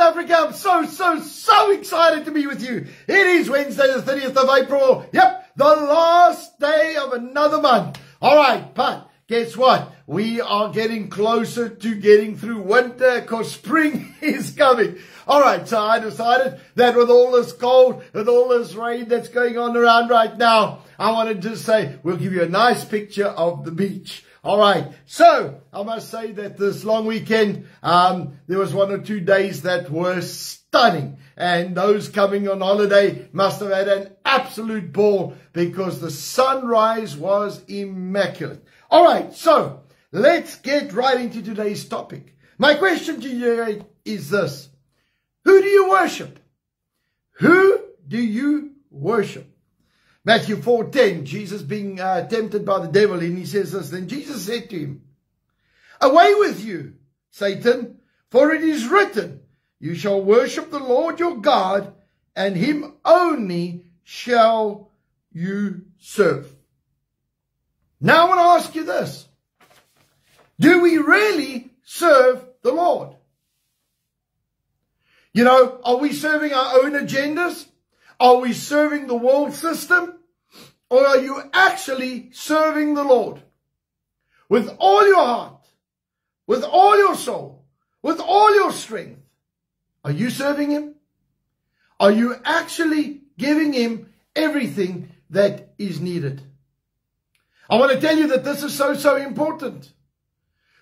Africa. I'm so excited to be with you. It is Wednesday, the 30th of April. Yep, the last day of another month. All right, but guess what? We are getting closer to getting through winter because spring is coming. All right, so I decided that with all this cold, with all this rain that's going on around right now, I wanted to say we'll give you a nice picture of the beach. All right, so I must say that this long weekend, there was 1 or 2 days that were stunning. And those coming on holiday must have had an absolute ball because the sunrise was immaculate. All right, so let's get right into today's topic. My question to you is this. Who do you worship? Who do you worship? Matthew 4:10, Jesus being tempted by the devil, and he says this, then Jesus said to him, away with you, Satan, for it is written, you shall worship the Lord your God, and him only shall you serve. Now I want to ask you this. Do we really serve the Lord? You know, are we serving our own agendas? Are we serving the world system? Or are you actually serving the Lord? With all your heart, with all your soul, with all your strength. Are you serving him? Are you actually giving him everything that is needed? I want to tell you that this is so important.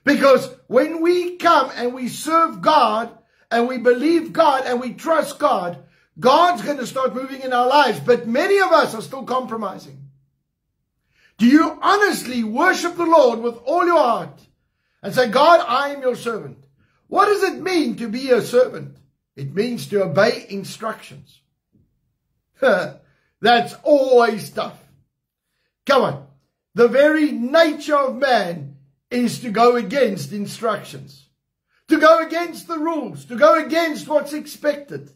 Because when we come and we serve God, and we believe God, and we trust God, God's going to start moving in our lives. But many of us are still compromising. Do you honestly worship the Lord with all your heart and say, God, I am your servant? What does it mean to be a servant? It means to obey instructions. That's always tough. Come on. The very nature of man is to go against instructions, to go against the rules, to go against what's expected.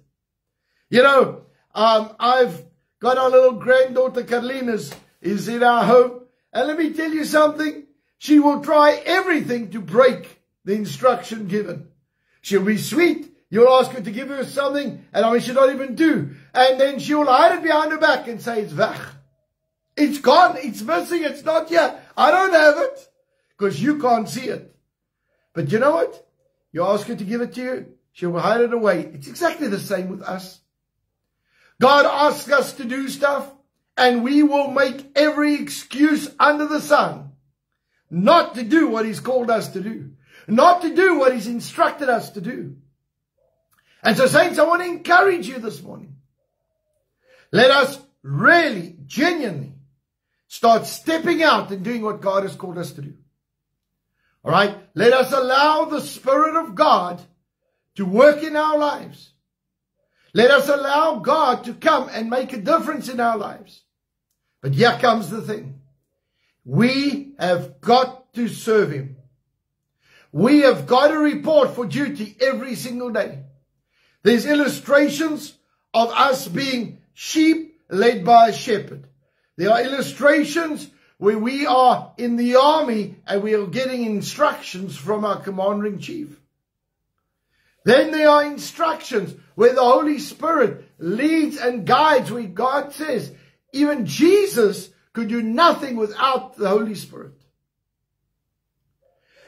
You know, I've got our little granddaughter, Carolina, is in our home. And let me tell you something. She will try everything to break the instruction given. She'll be sweet. You'll ask her to give her something, and I mean, she'll not even do. And then she'll hide it behind her back and say, it's weg. It's gone. It's missing. It's not here. I don't have it because you can't see it. But you know what? You ask her to give it to you, she will hide it away. It's exactly the same with us. God asks us to do stuff, and we will make every excuse under the sun not to do what he's called us to do, not to do what he's instructed us to do. And so, saints, I want to encourage you this morning. Let us really, genuinely start stepping out and doing what God has called us to do. All right? Let us allow the Spirit of God to work in our lives. Let us allow God to come and make a difference in our lives. But here comes the thing. We have got to serve him. We have got to report for duty every single day. There's illustrations of us being sheep led by a shepherd. There are illustrations where we are in the army and we are getting instructions from our commander-in-chief. Then there are instructions where the Holy Spirit leads and guides, where God says, even Jesus could do nothing without the Holy Spirit.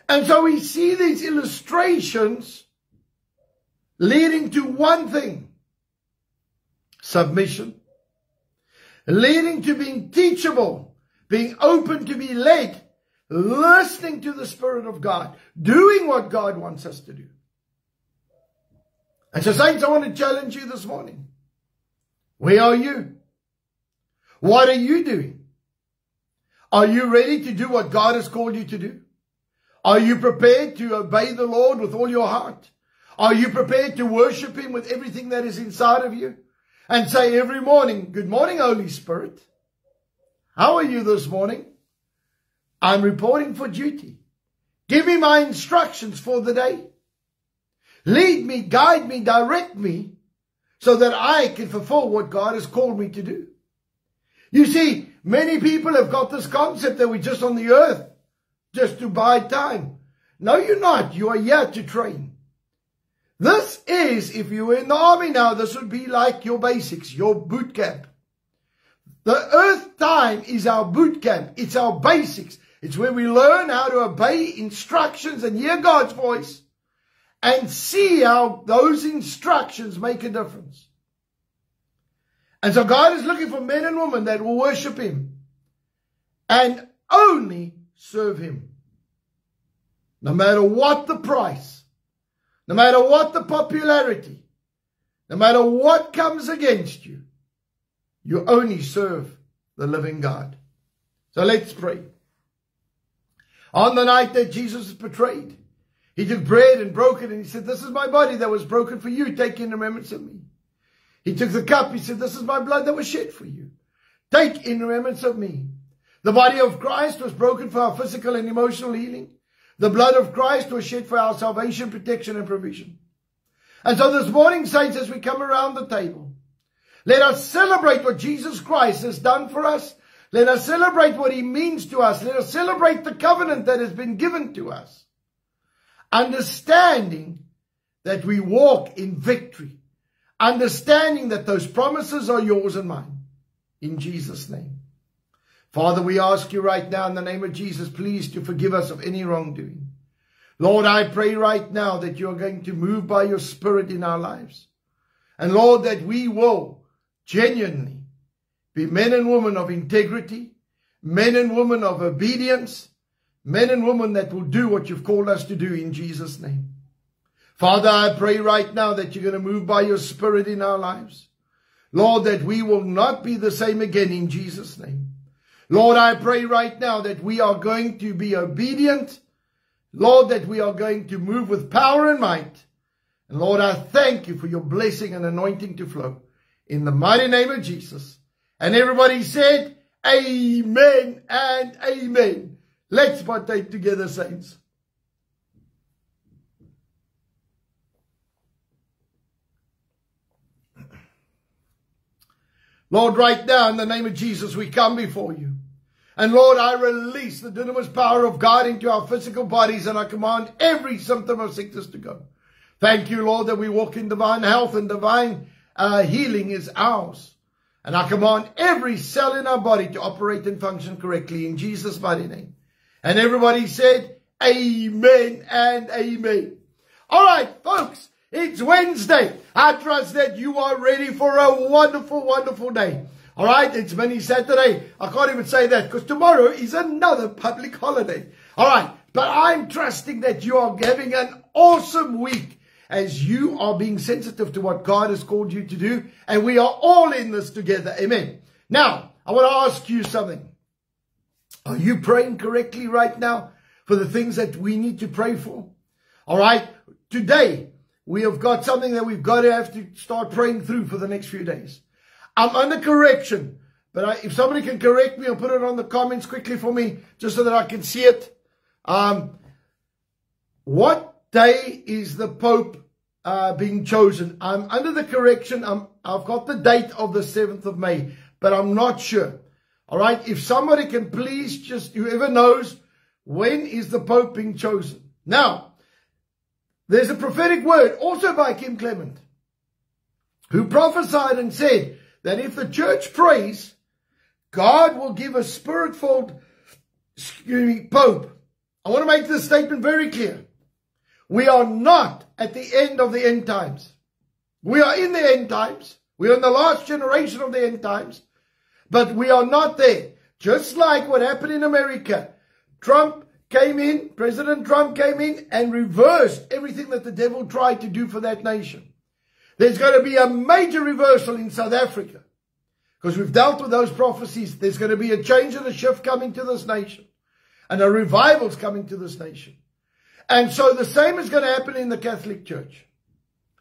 And so we see these illustrations leading to one thing, submission, leading to being teachable, being open to be led, listening to the Spirit of God, doing what God wants us to do. And so, saints, I want to challenge you this morning. Where are you? What are you doing? Are you ready to do what God has called you to do? Are you prepared to obey the Lord with all your heart? Are you prepared to worship him with everything that is inside of you? And say every morning, good morning, Holy Spirit. How are you this morning? I'm reporting for duty. Give me my instructions for the day. Lead me, guide me, direct me, so that I can fulfill what God has called me to do. You see, many people have got this concept that we're just on the earth, just to buy time. No, you're not. You are here to train. This is, if you were in the army now, this would be like your basics, your boot camp. The earth time is our boot camp. It's our basics. It's where we learn how to obey instructions and hear God's voice and see how those instructions make a difference. And so God is looking for men and women that will worship Him and only serve Him. No matter what the price, no matter what the popularity, no matter what comes against you, you only serve the living God. So let's pray. On the night that Jesus was betrayed, He took bread and broke it and He said, "This is my body that was broken for you. Take in remembrance of me." He took the cup. He said, "This is my blood that was shed for you. Take in remembrance of me." The body of Christ was broken for our physical and emotional healing. The blood of Christ was shed for our salvation, protection, and provision. And so this morning, saints, as we come around the table, let us celebrate what Jesus Christ has done for us. Let us celebrate what He means to us. Let us celebrate the covenant that has been given to us. Understanding that we walk in victory. Understanding that those promises are yours and mine. In Jesus' name. Father, we ask you right now in the name of Jesus, please to forgive us of any wrongdoing. Lord, I pray right now that you are going to move by your Spirit in our lives. And Lord, that we will genuinely be men and women of integrity, men and women of obedience, men and women that will do what you've called us to do in Jesus' name. Father, I pray right now that you're going to move by your Spirit in our lives. Lord, that we will not be the same again in Jesus' name. Lord, I pray right now that we are going to be obedient. Lord, that we are going to move with power and might. And Lord, I thank you for your blessing and anointing to flow. In the mighty name of Jesus. And everybody said, amen and amen. Let's partake together, saints. Lord, right now, in the name of Jesus, we come before you. And Lord, I release the dunamis power of God into our physical bodies, and I command every symptom of sickness to go. Thank you, Lord, that we walk in divine health and divine healing is ours. And I command every cell in our body to operate and function correctly in Jesus' mighty name. And everybody said, amen and amen. All right, folks. It's Wednesday. I trust that you are ready for a wonderful, wonderful day. All right, it's Mini Saturday. I can't even say that because tomorrow is another public holiday. All right, but I'm trusting that you are having an awesome week as you are being sensitive to what God has called you to do. And we are all in this together. Amen. Now, I want to ask you something. Are you praying correctly right now for the things that we need to pray for? All right, today we have got something that we've got to have to start praying through for the next few days. I'm under correction, but if somebody can correct me or put it on the comments quickly for me, just so that I can see it. What day is the Pope being chosen? I'm under the correction. I've got the date of the 7th of May, but I'm not sure. All right, if somebody can please just, whoever knows, when is the Pope being chosen? Now, there's a prophetic word also by Kim Clement, who prophesied and said that if the church prays, God will give a spirit-filled Pope. I want to make this statement very clear. We are not at the end of the end times. We are in the end times. We are in the last generation of the end times. But we are not there. Just like what happened in America. Trump came in, President Trump came in and reversed everything that the devil tried to do for that nation. There's going to be a major reversal in South Africa. Because we've dealt with those prophecies. There's going to be a change and a shift coming to this nation. And a revival's coming to this nation. And so the same is going to happen in the Catholic Church.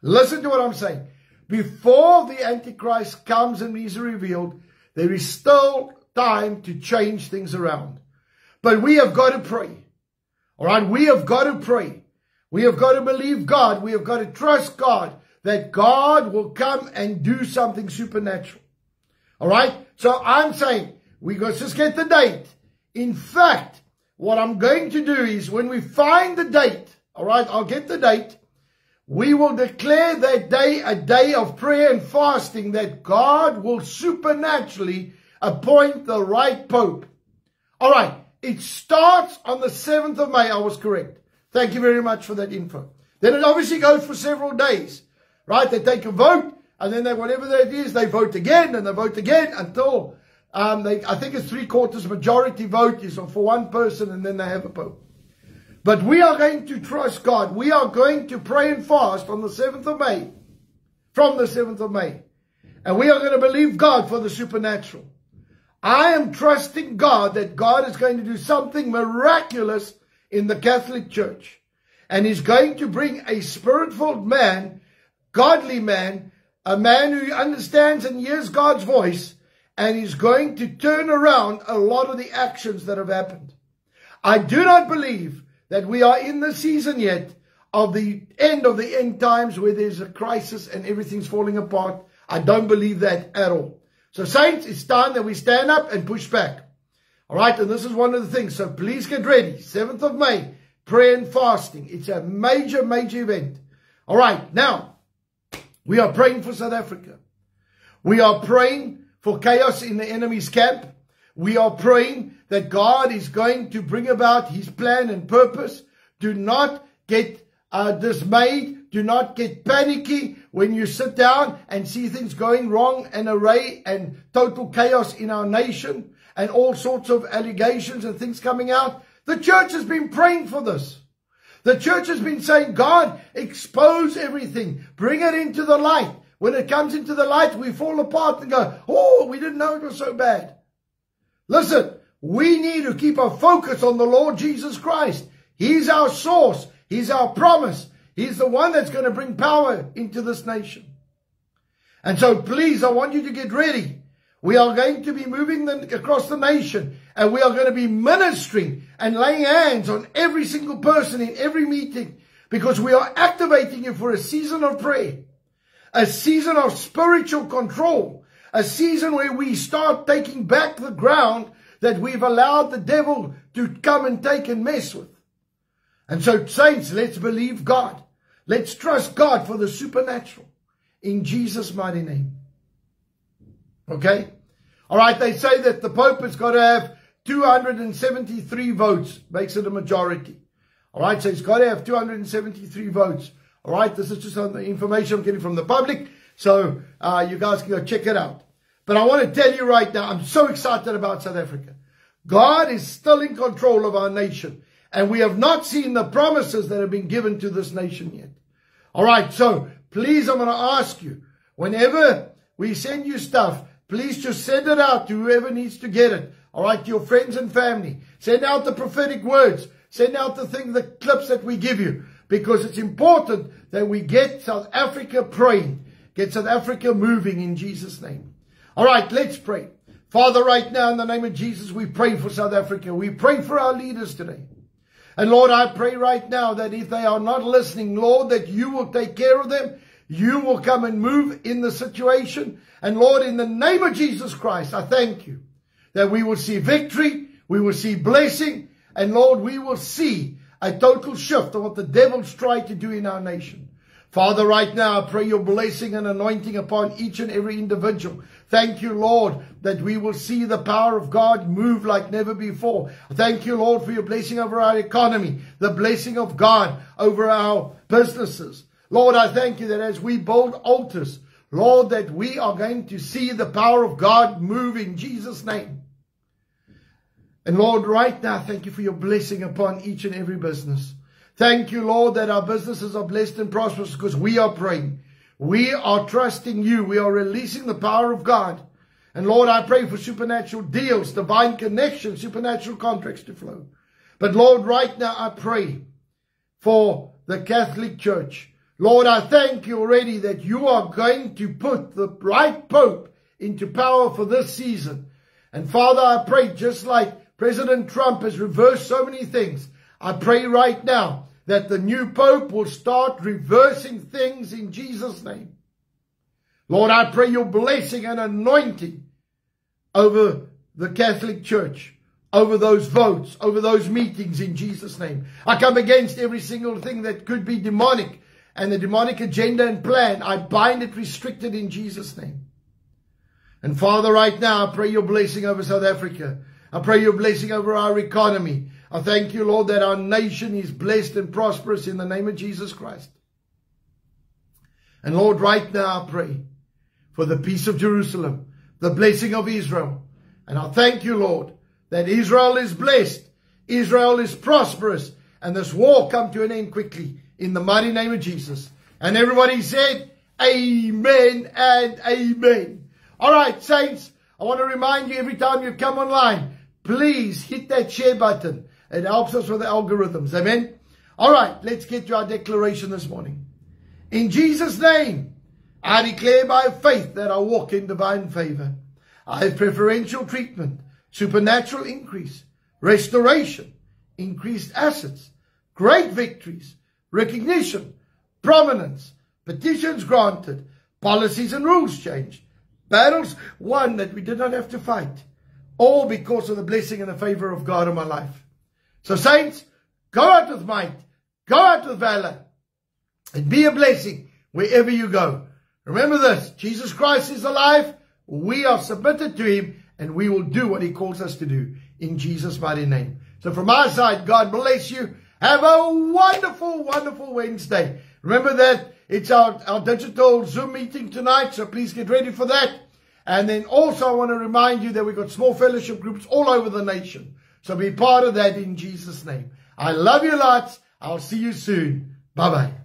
Listen to what I'm saying. Before the Antichrist comes and is revealed, there is still time to change things around. But we have got to pray. All right, we have got to pray. We have got to believe God. We have got to trust God that God will come and do something supernatural. All right, so I'm saying we got to just get the date. In fact, what I'm going to do is when we find the date, all right, I'll get the date. we will declare that day a day of prayer and fasting, that God will supernaturally appoint the right Pope. All right, it starts on the 7th of May. I was correct. Thank you very much for that info. Then it obviously goes for several days, right? They take a vote, and then whatever that is, they vote again, and they vote again until, I think it's 3/4 majority vote is for one person, and then they have a Pope. But we are going to trust God. We are going to pray and fast on the 7th of May, from the 7th of May. And we are going to believe God for the supernatural. I am trusting God that God is going to do something miraculous in the Catholic Church. And He's going to bring a spirit-filled man, godly man, a man who understands and hears God's voice, and He's going to turn around a lot of the actions that have happened. I do not believe that we are in the season yet of the end times where there's a crisis and everything's falling apart. I don't believe that at all. So saints, it's time that we stand up and push back. All right, and this is one of the things. So please get ready. 7th of May, prayer and fasting. It's a major, major event. All right, now, we are praying for South Africa. We are praying for chaos in the enemy's camp. We are praying that God is going to bring about His plan and purpose. Do not get dismayed. Do not get panicky when you sit down and see things going wrong and array and total chaos in our nation and all sorts of allegations and things coming out. The church has been praying for this. The church has been saying, God, expose everything. Bring it into the light. When it comes into the light, we fall apart and go, oh, we didn't know it was so bad. Listen, we need to keep our focus on the Lord Jesus Christ. He's our source. He's our promise. He's the one that's going to bring power into this nation. And so please, I want you to get ready. We are going to be moving across the nation, and we are going to be ministering and laying hands on every single person in every meeting, because we are activating you for a season of prayer, a season of spiritual control, a season where we start taking back the ground that we've allowed the devil to come and take and mess with. And so, saints, let's believe God. Let's trust God for the supernatural in Jesus' mighty name. Okay? All right, they say that the Pope has got to have 273 votes. Makes it a majority. All right, so he's got to have 273 votes. All right, this is just the information I'm getting from the public. So you guys can go check it out. But I want to tell you right now, I'm so excited about South Africa. God is still in control of our nation. And we have not seen the promises that have been given to this nation yet. All right, so please, I'm going to ask you, whenever we send you stuff, please just send it out to whoever needs to get it. All right, to your friends and family. Send out the prophetic words. Send out the clips that we give you. Because it's important that we get South Africa praying. Get South Africa moving in Jesus' name. All right, let's pray. Father, right now in the name of Jesus, we pray for South Africa. We pray for our leaders today. And Lord, I pray right now that if they are not listening, Lord, that you will take care of them. You will come and move in the situation. And Lord, in the name of Jesus Christ, I thank you that we will see victory. We will see blessing. And Lord, we will see a total shift of what the devil's tried to do in our nation. Father, right now, I pray your blessing and anointing upon each and every individual. Thank you, Lord, that we will see the power of God move like never before. Thank you, Lord, for your blessing over our economy, the blessing of God over our businesses. Lord, I thank you that as we build altars, Lord, that we are going to see the power of God move in Jesus' name. And Lord, right now, thank you for your blessing upon each and every business. Thank you, Lord, that our businesses are blessed and prosperous because we are praying. We are trusting you. We are releasing the power of God. And Lord, I pray for supernatural deals, divine connections, supernatural contracts to flow. But Lord, right now I pray for the Catholic Church. Lord, I thank you already that you are going to put the right Pope into power for this season. And Father, I pray just like President Trump has reversed so many things, I pray right now that the new Pope will start reversing things in Jesus' name. Lord, I pray your blessing and anointing over the Catholic Church, over those votes, over those meetings in Jesus' name. I come against every single thing that could be demonic. and the demonic agenda and plan, I bind it, restricted in Jesus' name. And Father, right now, I pray your blessing over South Africa. I pray your blessing over our economy. I thank you, Lord, that our nation is blessed and prosperous in the name of Jesus Christ. And Lord, right now I pray for the peace of Jerusalem, the blessing of Israel. And I thank you, Lord, that Israel is blessed, Israel is prosperous, and this war come to an end quickly in the mighty name of Jesus. And everybody said, amen and amen. All right, saints, I want to remind you every time you come online, please hit that share button. It helps us with the algorithms. Amen. All right, let's get to our declaration this morning. In Jesus' name, I declare by faith that I walk in divine favor. I have preferential treatment, supernatural increase, restoration, increased assets, great victories, recognition, prominence, petitions granted, policies and rules changed, battles won that we did not have to fight, all because of the blessing and the favor of God in my life. So saints, go out with might, go out with valor, and be a blessing wherever you go. Remember this, Jesus Christ is alive, we are submitted to him, and we will do what he calls us to do in Jesus' mighty name. So from our side, God bless you. Have a wonderful, wonderful Wednesday. Remember that it's our digital Zoom meeting tonight, so please get ready for that. And then also I want to remind you that we've got small fellowship groups all over the nation. So be part of that in Jesus' name. I love you lots. I'll see you soon. Bye-bye.